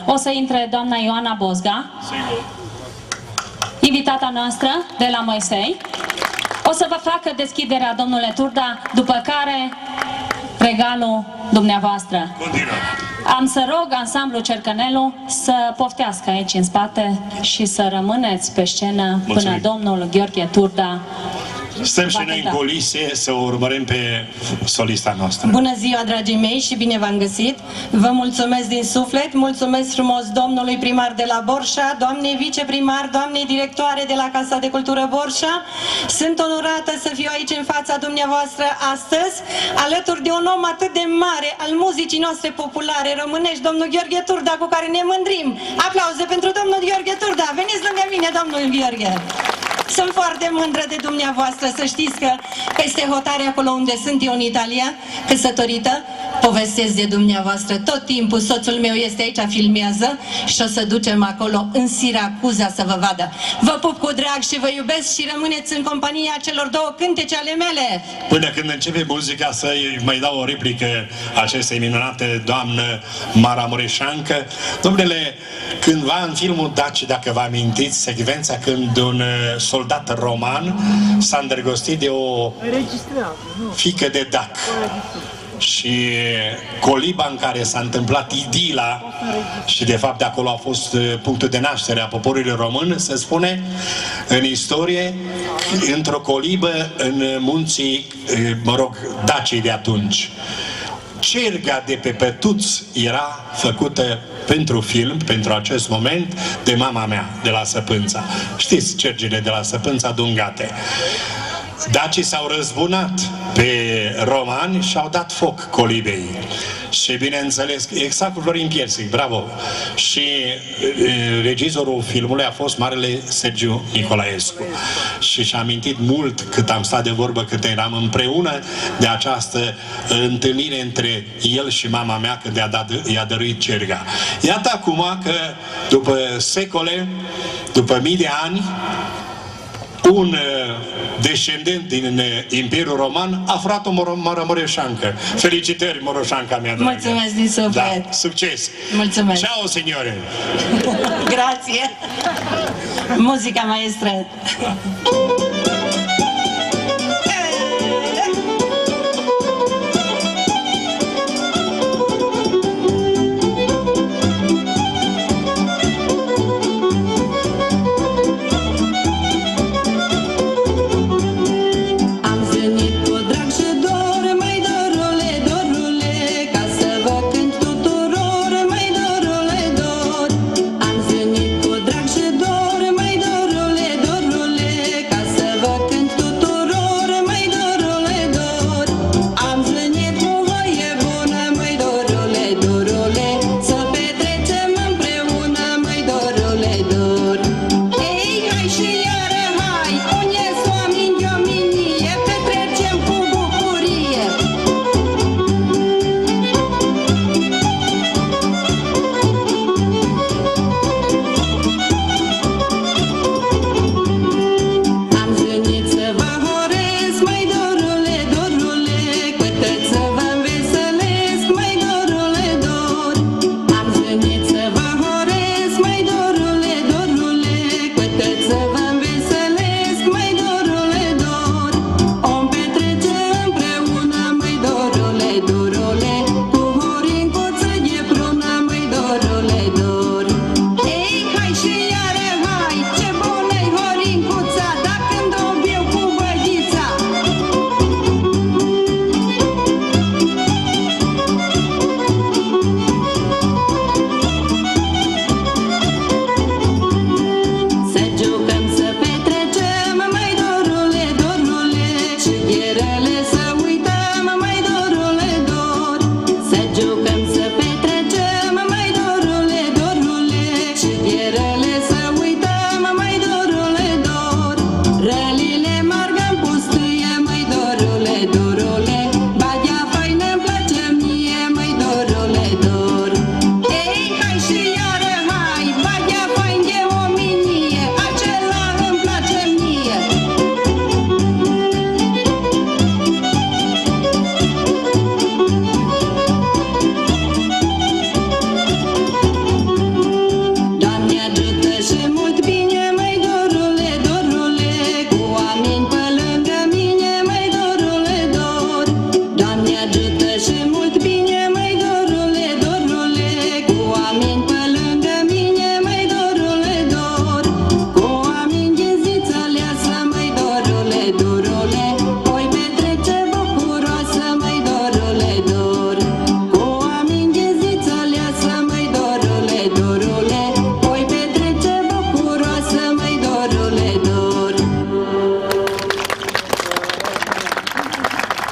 O să intre doamna Ioana Bozga, invitata noastră de la Moisei. O să vă facă deschiderea, domnule Turda, după care regalul dumneavoastră. Continuă. Am să rog ansamblu Cercănelu să poftească aici în spate și să rămâneți pe scenă până domnul Gheorghe Turda. Stăm și noi în culise să o urmărim pe solista noastră. Bună ziua, dragii mei, și bine v-am găsit! Vă mulțumesc din suflet, mulțumesc frumos domnului primar de la Borșa, doamnei viceprimar, doamnei directoare de la Casa de Cultură Borșa. Sunt onorată să fiu aici în fața dumneavoastră astăzi, alături de un om atât de mare al muzicii noastre populare românești, domnul Gheorghe Turda, cu care ne mândrim. Aplauze pentru domnul Gheorghe Turda! Veniți lângă mine, domnul Gheorghe! Sunt foarte mândră de dumneavoastră, să știți că peste hotare, acolo unde sunt eu în Italia, căsătorită, povestesc de dumneavoastră. Tot timpul soțul meu este aici, filmează și o să ducem acolo în Siracuza să vă vadă. Vă pup cu drag și vă iubesc și rămâneți în compania celor două cântece ale mele. Până când începe muzica să-i mai dau o replică acestei minunate doamnă Mara Mureșancă. Domnule, cândva în filmul Daci, dacă vă amintiți, secvența când un soldat roman s-a îndrăgostit de o fiică de dac. Și coliba în care s-a întâmplat idila, și de fapt de acolo a fost punctul de naștere a poporului român, se spune în istorie, într-o colibă în munții, Dacii de atunci. Cerga de pe Pătuț era făcută pentru film, pentru acest moment, de mama mea, de la Săpânța. Știți cergile de la Săpânța dungate. Dacii s-au răzbunat pe romani și au dat foc colibei. Și bineînțeles, exact cu Florin Piersic, bravo. Și regizorul filmului a fost marele Sergiu Nicolaescu. Și și-a amintit mult cât am stat de vorbă, cât eram împreună, de această întâlnire între el și mama mea când i-a dăruit cerga. Iată acum că după secole, după mii de ani, un descendent din Imperiul Roman a furat-o Mara Mureșancă. Felicitări, Mureșanca mea dragă. Mulțumesc din suflet. Da, succes. Mulțumesc. Ciao, signore. Grazie. Muzica maestră.